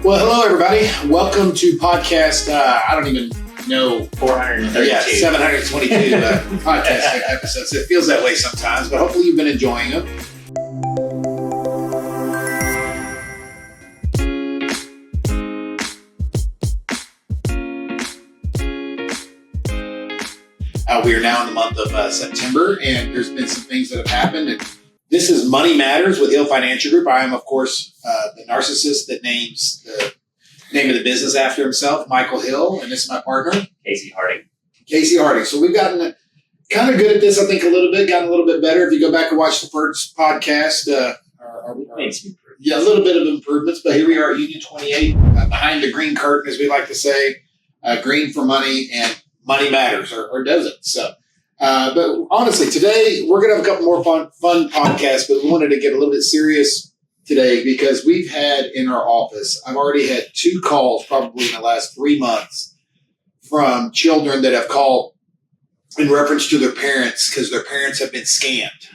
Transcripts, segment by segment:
Well, hello, everybody. Welcome to podcast, I don't even know. 432. Yeah, 722 podcast episodes. It feels that way sometimes, but hopefully you've been enjoying them. We are now in the month of September, and there's been some things that have happened. And this is Money Matters with Hill Financial Group. I am, of course, the narcissist that names the name of the business after himself, Michael Hill, and this is my partner, Casey Harding. So we've gotten kind of good at this, I think, gotten a little bit better. If you go back and watch the first podcast, Made some improvements. a little bit of improvements, but here we are at Union 28, behind the green curtain, as we like to say, green for money, and money matters, or does it? So, but honestly, today we're going to have a couple more fun podcasts, but we wanted to get a little bit serious today because we've had in our office, I've already had 2 calls probably in the last 3 months from children that have called in reference to their parents because their parents have been scammed.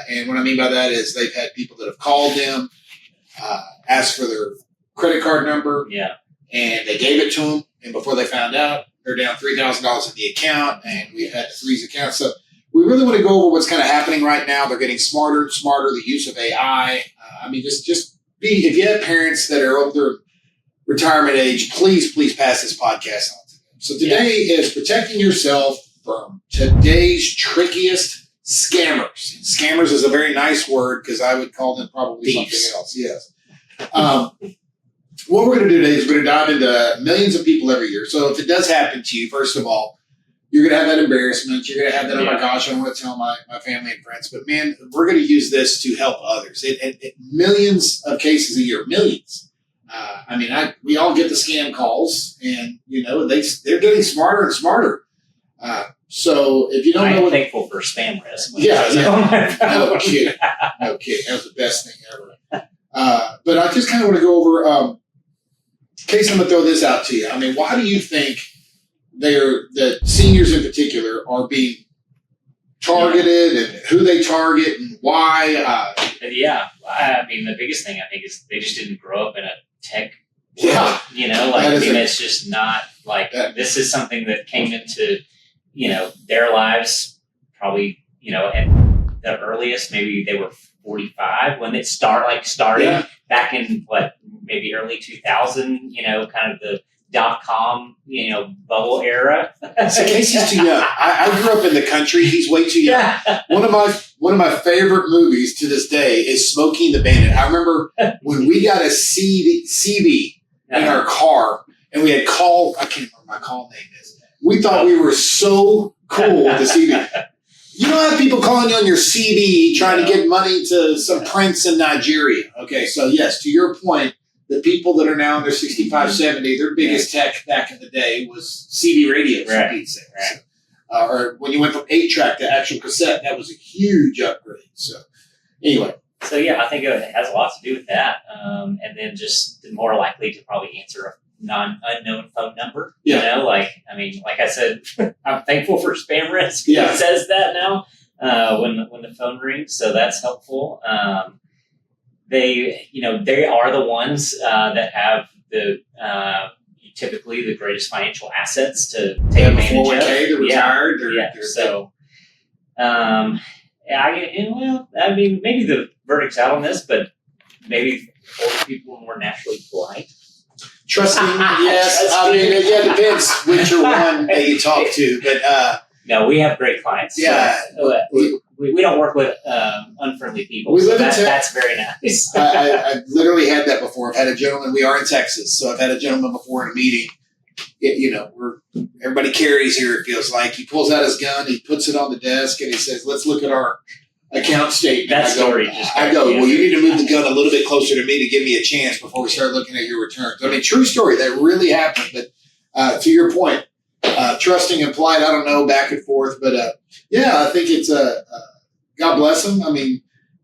And what I mean by that is they've had people that have called them, asked for their credit card number, and they gave it to them. And before they found out, they're down $3,000 in the account, and we've had to freeze accounts. So we really want to go over what's kind of happening right now. They're getting smarter and smarter, the use of AI. Just be, if you have parents that are over retirement age, please pass this podcast on to them. So today is protecting yourself from today's trickiest scammers. And scammers is a very nice word because I would call them probably something else. Yes. What we're going to do today is we're going to dive into millions of people every year. So if it does happen to you, first of all, you're going to have that embarrassment. You're going to have that, oh my gosh, I don't want to tell my family and friends. But man, we're going to use this to help others. It millions of cases a year, millions. We all get the scam calls, and they're getting smarter and smarter. So if you don't know, I'm thankful for spam risk. No kidding. That was the best thing ever. But I just kind of want to go over. Casey, I'm going to throw this out to you. Why do you think that seniors in particular are being targeted, and who they target and why? The biggest thing I think is they just didn't grow up in a tech world. It's just not like this is something that came into, their lives probably, at the earliest, maybe they were 45 when it started back in maybe early 2000, kind of the .com, bubble era. So Casey's too young. I grew up in the country. He's way too young. One of my favorite movies to this day is Smokey and the Bandit. I remember when we got a CB in our car and we had call. I can't remember what my call name is. We thought we were so cool with the CB. You don't have people calling you on your CB trying to get money to some prince in Nigeria. Okay, so yes, to your point, the people that are now in their 65, 70, their biggest tech back in the day was CB radios, for Pete's sake. Right. So, or when you went from 8-track to actual cassette, that was a huge upgrade. So anyway. So I think it has a lot to do with that. And then just more likely to probably answer a unknown phone number. Like I said, I'm thankful for spam risk. It says that now when the phone rings, so that's helpful. They are the ones that have the typically the greatest financial assets to take advantage of. 401k, they're retired. Maybe the verdict's out on this, but maybe older people are more naturally polite. Trusting, yes. It depends which one that you talk to, but no, we have great clients. So we don't work with unfriendly people. That's very nice. I've literally had that before. I've had a gentleman. We are in Texas, so I've had a gentleman before in a meeting. Everybody carries here. It feels like he pulls out his gun, he puts it on the desk, and he says, "Let's look at our account statement." I go, well, you need to move the gun a little bit closer to me to give me a chance before we start looking at your returns. True story. That really happened. But to your point, trusting and polite, I don't know, back and forth. But I think it's God bless them.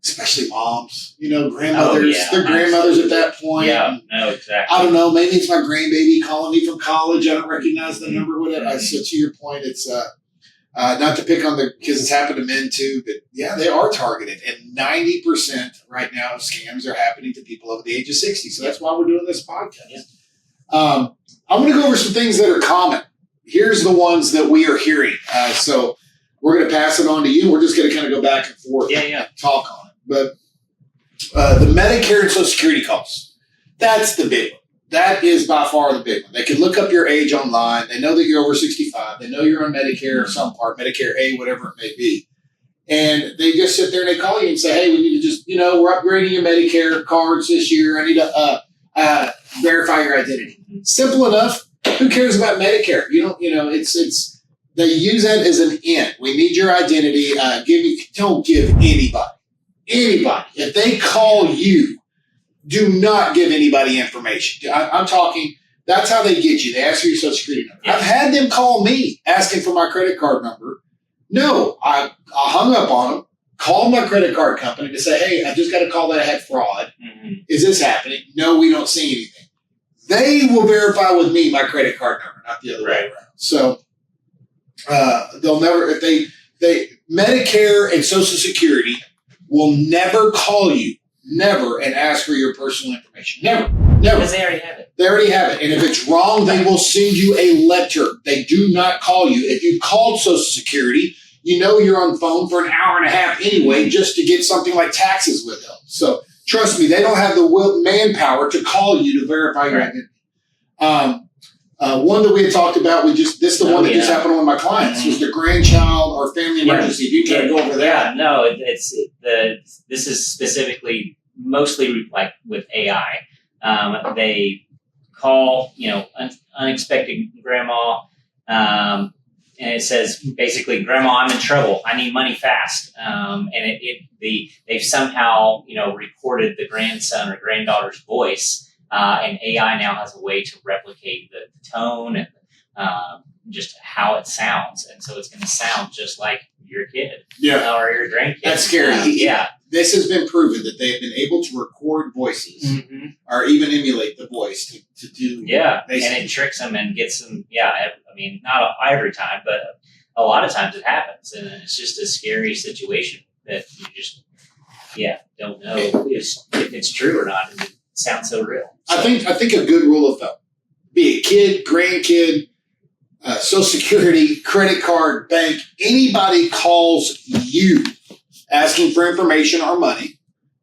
Especially moms, grandmothers. They're grandmothers at that point. Yeah, no, exactly. I don't know. Maybe it's my grandbaby calling me from college. I don't recognize the number, whatever. So to your point, it's Not to pick on because it's happened to men too, but yeah, they are targeted. And 90% right now of scams are happening to people over the age of 60. So that's why we're doing this podcast. Yeah. I'm going to go over some things that are common. Here's the ones that we are hearing. So we're going to pass it on to you. We're just going to kind of go back and forth and talk on it. But the Medicare and Social Security calls, that's the big one. That is by far the big one. They can look up your age online. They know that you're over 65. They know you're on Medicare or some part, Medicare A, whatever it may be. And they just sit there and they call you and say, hey, we need to just, we're upgrading your Medicare cards this year. I need to verify your identity. Simple enough. Who cares about Medicare? It's they use that as an in. We need your identity. Don't give anybody. If they call you, do not give anybody information. I'm talking, that's how they get you. They ask for your Social Security number. I've had them call me asking for my credit card number. No, I hung up on them, called my credit card company to say, hey, I just got a call that I had fraud. Mm-hmm. Is this happening? No, we don't see anything. They will verify with me my credit card number, not the other way around. So they'll never, if they Medicare and Social Security will never call you. Never, and ask for your personal information. Never. Because they already have it. They already have it. And if it's wrong, they will send you a letter. They do not call you. If you called Social Security, you're on the phone for an hour and a half anyway just to get something like taxes withheld. So trust me, they don't have the manpower to call you to verify your identity. One that we had talked about, this is the one that just happened to one of my clients, was the grandchild or family emergency. If you can go over that. Yeah, no, this is specifically mostly like with AI. They call, unexpected grandma, and it says basically, Grandma, I'm in trouble. I need money fast. And they've somehow, recorded the grandson or granddaughter's voice. And AI now has a way to replicate the tone and just how it sounds. And so it's going to sound just like your kid or your grandkid. That's scary. This has been proven that they have been able to record voices or even emulate the voice to do. Yeah, and it tricks them and gets them. Yeah, I mean, not every time, but a lot of times it happens. And it's just a scary situation that you just, don't know if it's true or not. It sounds so real. So. I think a good rule of thumb, be it kid, grandkid, Social Security, credit card, bank, anybody calls you asking for information or money,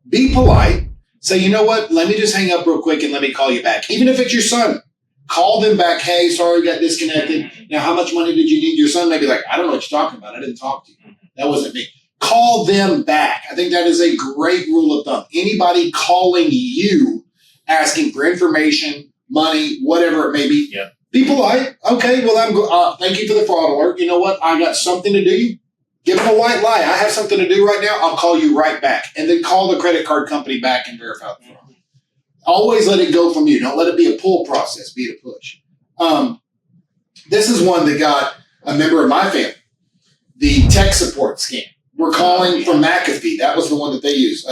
be polite. Say, you know what? Let me just hang up real quick and let me call you back. Even if it's your son, call them back. Hey, sorry, got disconnected. Now, how much money did you need? Your son may be like, I don't know what you're talking about. I didn't talk to you. That wasn't me. Call them back. I think that is a great rule of thumb. Anybody calling you asking for information, money, whatever it may be, be polite. Okay, well, thank you for the fraud alert. You know what? I got something to do. Give them a white lie. I have something to do right now. I'll call you right back. And then call the credit card company back and verify the fraud. Always let it go from you. Don't let it be a pull process. Be it a push. This is one that got a member of my family, the tech support scam. We're calling from McAfee. That was the one that they used.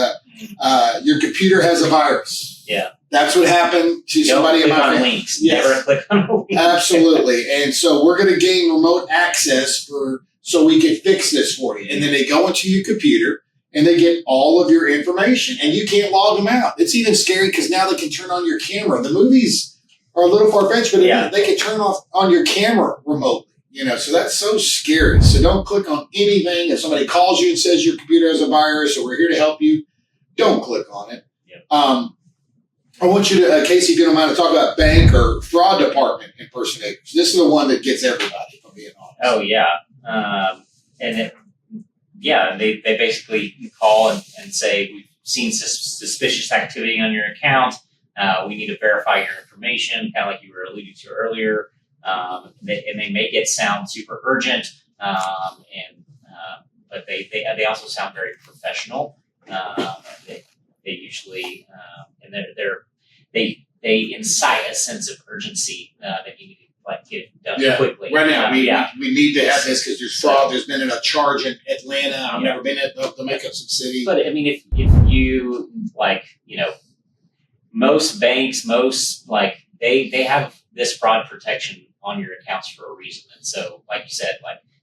Your computer has a virus. Yeah. That's what happened to somebody in my family. Links. Yes. Never click on a link. Absolutely. And so we're going to gain remote access so we can fix this for you. And then they go into your computer and they get all of your information and you can't log them out. It's even scary because now they can turn on your camera. The movies are a little far-fetched, but they can turn off on your camera remotely. So that's so scary. So don't click on anything. If somebody calls you and says your computer has a virus or we're here to help you, don't click on it. Yep. I want you to, Casey, if you don't mind, to talk about bank or fraud department impersonators. This is the one that gets everybody, if I'm being honest. Oh, yeah. They basically call and say, we've seen suspicious activity on your account. We need to verify your information, kind of like you were alluding to earlier. They make it sound super urgent, but they also sound very professional. They usually they incite a sense of urgency that you need to get it done quickly. Right now, we need to have this because there's fraud. There's been a charge in Atlanta. I've never been at the makeup some city. But I mean, if you most banks, they have this fraud protection on your accounts for a reason. And so, like you said,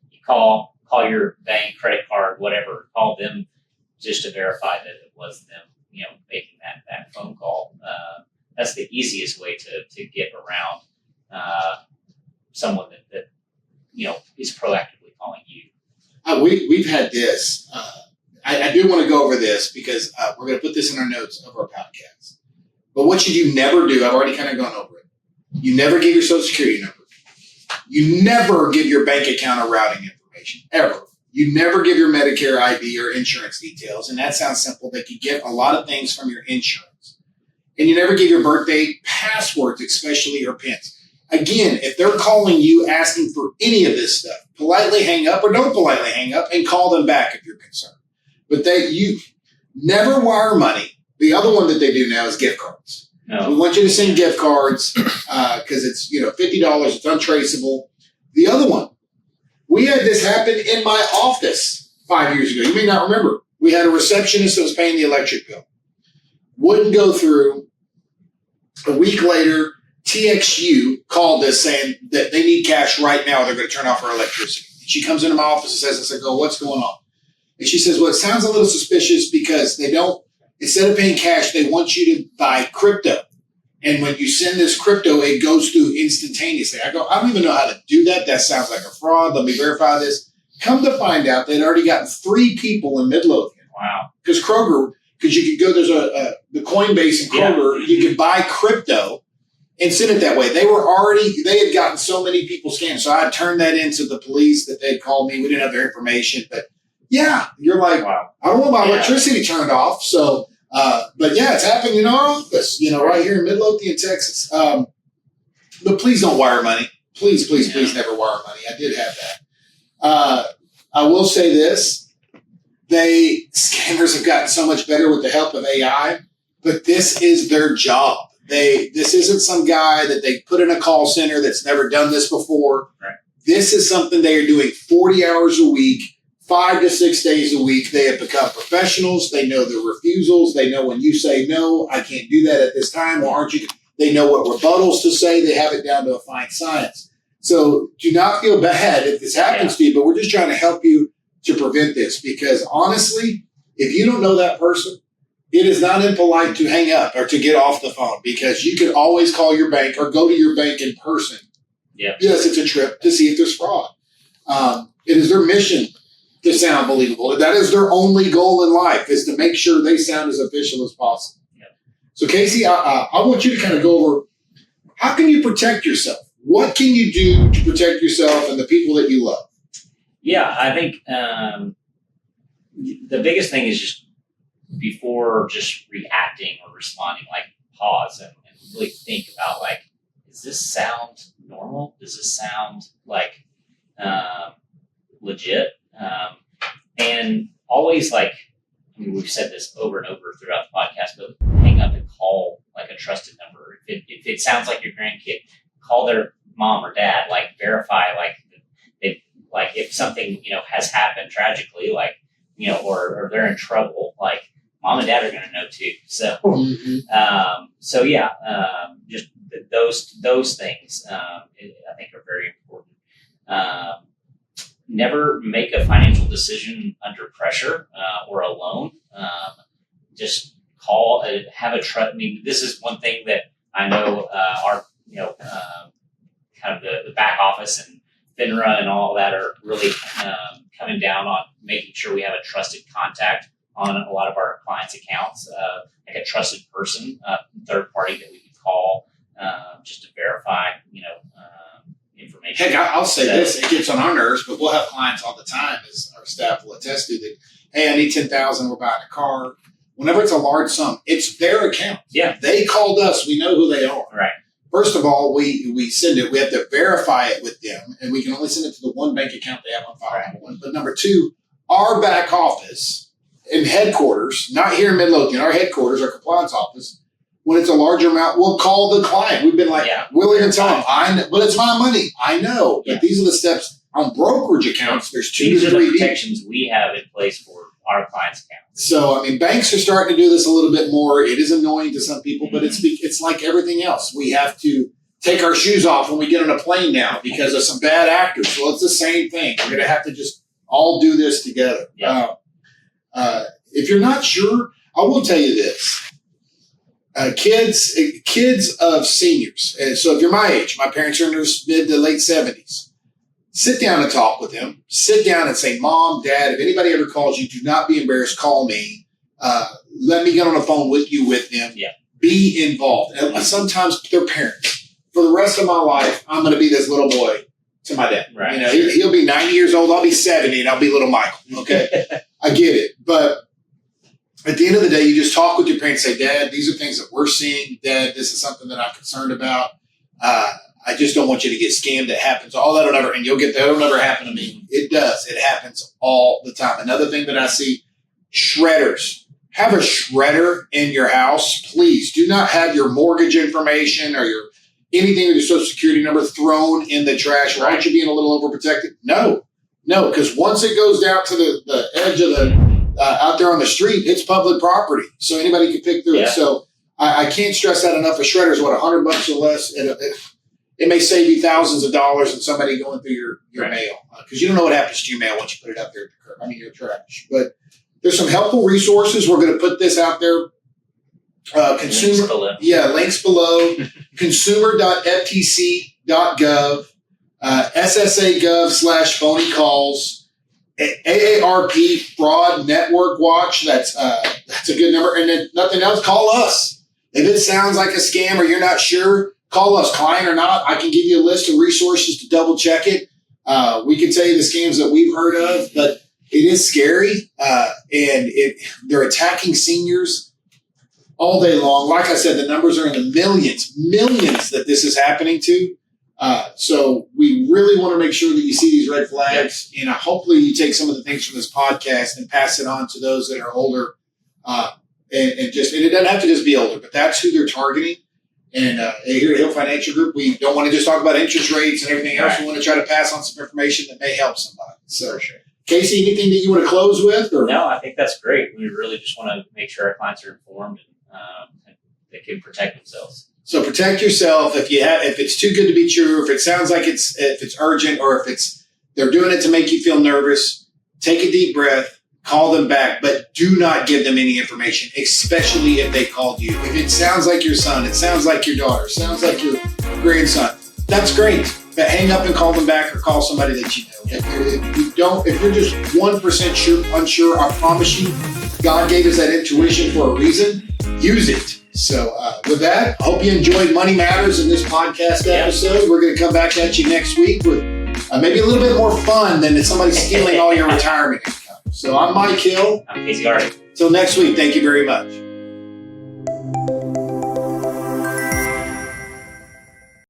you call, call your bank, credit card, whatever, call them just to verify that it was them, making that phone call. That's the easiest way to get around someone that is proactively calling you. We've had this. I do want to go over this because we're going to put this in our notes of our podcast. But what should you never do? I've already kind of gone over it. You never give your social security number. You never give your bank account or routing information, ever. You never give your Medicare ID or insurance details. And that sounds simple. They could get a lot of things from your insurance. And you never give your birthday, passwords, especially your PINs. Again, if they're calling you asking for any of this stuff, politely hang up or don't politely hang up and call them back if you're concerned. But you never wire money. The other one that they do now is gift cards. No. We want you to send gift cards because it's $50. It's untraceable. The other one, we had this happen in my office 5 years ago. You may not remember. We had a receptionist that was paying the electric bill. Wouldn't go through. A week later, TXU called us saying that they need cash right now. They're going to turn off our electricity. And she comes into my office and says, what's going on? And she says, well, it sounds a little suspicious because they don't, instead of paying cash, they want you to buy crypto. And when you send this crypto, it goes through instantaneously. I go, I don't even know how to do that. That sounds like a fraud. Let me verify this. Come to find out, they'd already gotten 3 people in Midlothian. Wow. Because Kroger, because you could go, there's the Coinbase in Kroger, you could buy crypto and send it that way. They had gotten so many people scammed. So I had turned that into the police that they'd called me. We didn't have their information, but yeah, you're like, wow. I don't want my electricity turned off. So, but yeah, it's happening in our office, right here in Midlothian, Texas. But please don't wire money. Please never wire money. I did have that. I will say this. Scammers have gotten so much better with the help of AI, but this is their job. This isn't some guy that they put in a call center that's never done this before. Right. This is something they are doing 40 hours a week, 5 to 6 days a week. They have become professionals. They know the refusals. They know when you say, no, I can't do that at this time. Or aren't you? They know what rebuttals to say. They have it down to a fine science. So do not feel bad if this happens to you, but we're just trying to help you to prevent this because honestly, if you don't know that person, it is not impolite to hang up or to get off the phone because you can always call your bank or go to your bank in person. Yeah. Yes, it's a trip to see if there's fraud. It is their mission to sound believable. That is their only goal in life is to make sure they sound as official as possible. Yeah. So Casey, I want you to kind of go over how can you protect yourself? What can you do to protect yourself and the people that you love? Yeah, I think the biggest thing is just before just reacting or responding, like pause and really think about does this sound normal? Does this sound like legit? And always we've said this over and over throughout the podcast, but hang up and call a trusted number. If it sounds like your grandkid, call their mom or dad, verify if something, has happened tragically, or they're in trouble, mom and dad are going to know too. So, just those things, I think are very important. Never make a financial decision under pressure, or alone. Just call, have a trust. I mean, this is one thing that I know, our, kind of the back office and FINRA and all that are really coming down on making sure we have a trusted contact on a lot of our clients' accounts, a trusted person, third party that we can call just to verify, information. Heck, I'll say this, it gets on our nerves, but we'll have clients all the time, as our staff will attest to, that, hey, I need $10,000, we're buying a car. Whenever it's a large sum, it's their account. Yeah. They called us, we know who they are. Right. First of all, we send it. We have to verify it with them, and we can only send it to the one bank account they have on file. Number one. But number two, our back office and headquarters, not here in Midlothian, our headquarters, our compliance office, when it's a larger amount, we'll call the client. We've been we'll even tell them, I know, but it's my money. I know, but these are the steps on brokerage accounts. There's 2 to 3 These are the protections we have in place for our clients' accounts. So, banks are starting to do this a little bit more. It is annoying to some people, but it's like everything else. We have to take our shoes off when we get on a plane now because of some bad actors. Well, it's the same thing. We're going to have to just all do this together. Yeah. If you're not sure, I will tell you this. Kids of seniors. And so if you're my age, my parents are in their mid to late 70s. Sit down and talk with them. Sit down and say, Mom, Dad, if anybody ever calls you, do not be embarrassed. Call me. Let me get on the phone with you with them. Yeah. Be involved. And sometimes they're parents. For the rest of my life, I'm going to be this little boy to my dad. Right. You know, he'll be 90 years old. I'll be 70, and I'll be little Michael. Okay, I get it. But at the end of the day, you just talk with your parents. Say, Dad, these are things that we're seeing. Dad, this is something that I'm concerned about. I just don't want you to get scammed. It happens. All that'll never, and you'll get that. It'll never happen to me. It does. It happens all the time. Another thing that I see, shredders. Have a shredder in your house. Please do not have your mortgage information or your anything with your social security number thrown in the trash. Why aren't you being a little overprotected? No, because once it goes down to the edge of the out there on the street, it's public property, so anybody can pick through it. So I can't stress that enough. A shredder is what, $100 or less. It may save you thousands of dollars and somebody going through your mail, because you don't know what happens to your mail once you put it out there at the curb. I mean, your trash. But there's some helpful resources. We're going to put this out there. Links below. Consumer.ftc.gov, SSA.gov/phony calls, AARP Fraud Network Watch. That's a good number. And then nothing else, call us. If it sounds like a scam or you're not sure, call us, client or not. I can give you a list of resources to double check it. We can tell you the scams that we've heard of, but it is scary. And they're attacking seniors all day long. Like I said, the numbers are in the millions that this is happening to. So we really want to make sure that you see these red flags. And hopefully you take some of the things from this podcast and pass it on to those that are older. And it doesn't have to just be older, but that's who they're targeting. And here at Hill Financial Group, we don't want to just talk about interest rates and everything else. We want to try to pass on some information that may help somebody. So, for sure. Casey, anything that you want to close with? Or? No, I think that's great. We really just want to make sure our clients are informed and they can protect themselves. So protect yourself. If it's too good to be true, if it sounds like if it's urgent, or if they're doing it to make you feel nervous, take a deep breath. Call them back, but do not give them any information, especially if they called you. If it sounds like your son, it sounds like your daughter, sounds like your grandson, that's great. But hang up and call them back, or call somebody that you know. If you're just 1% unsure, I promise you, God gave us that intuition for a reason. Use it. So with that, I hope you enjoyed Money Matters in this podcast episode. We're going to come back at you next week with maybe a little bit more fun than if somebody's stealing all your retirement income. So I'm Mike Hill. I'm Casey Hardy. Till next week, thank you very much.